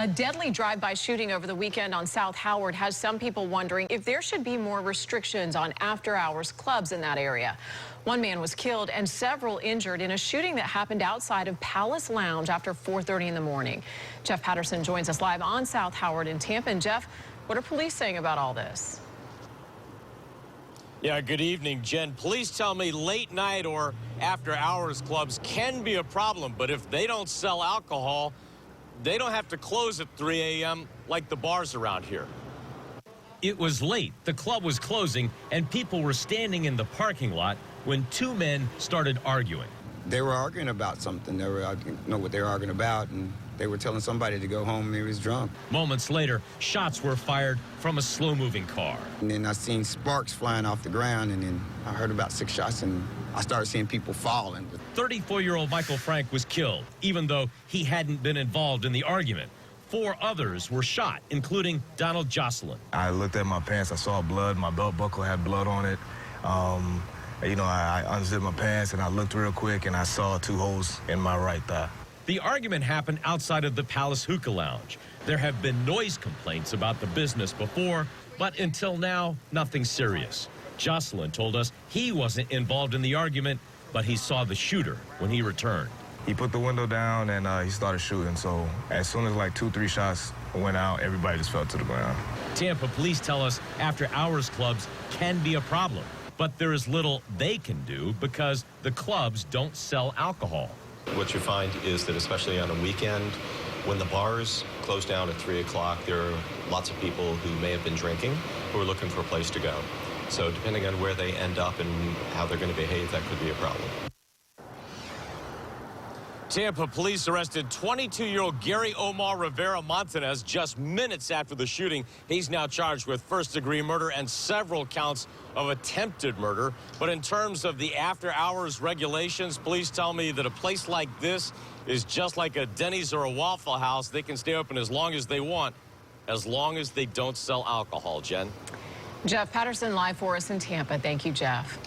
A deadly drive-by shooting over the weekend on South Howard has some people wondering if there should be more restrictions on after-hours clubs in that area. One man was killed and several injured in a shooting that happened outside of Palace Lounge after 4:30 in the morning. Jeff Patterson joins us live on South Howard in Tampa. And Jeff, what are police saying about all this? Yeah, good evening, Jen. Police tell me late night or after hours clubs can be a problem, but if they don't sell alcohol, they don't have to close at 3 a.m. like the bars around here. It was late. The club was closing, and people were standing in the parking lot when two men started arguing. They were arguing about something. They were arguing, know what they were arguing about, and they were telling somebody to go home and he was drunk. Moments later, shots were fired from a slow-moving car. And then I seen sparks flying off the ground, and then I heard about 6 shots, and I started seeing people falling. 34-year-old Michael Frank was killed, even though he hadn't been involved in the argument. 4 others were shot, including Donald Jocelyn. I looked at my pants. I saw blood. My belt buckle had blood on it. I unzipped my pants, and I looked real quick, and I saw 2 holes in my right thigh. The argument happened outside of the Palace Hookah Lounge. There have been noise complaints about the business before, but until now, nothing serious. Jocelyn told us he wasn't involved in the argument, but he saw the shooter when he returned. He put the window down, and he started shooting. So as soon as like 2-3 shots went out, everybody just fell to the ground. Tampa police tell us after-hours clubs can be a problem, but there is little they can do because the clubs don't sell alcohol. What you find is that especially on a weekend, when the bars close down at 3 o'clock, there are lots of people who may have been drinking who are looking for a place to go. So depending on where they end up and how they're going to behave, that could be a problem. Tampa police arrested 22-year-old Gary Omar Rivera Montanez just minutes after the shooting. He's now charged with first-degree murder and several counts of attempted murder. But in terms of the after-hours regulations, police tell me that a place like this is just like a Denny's or a Waffle House. They can stay open as long as they want, as long as they don't sell alcohol. Jen? Jeff Patterson live for us in Tampa. Thank you, Jeff.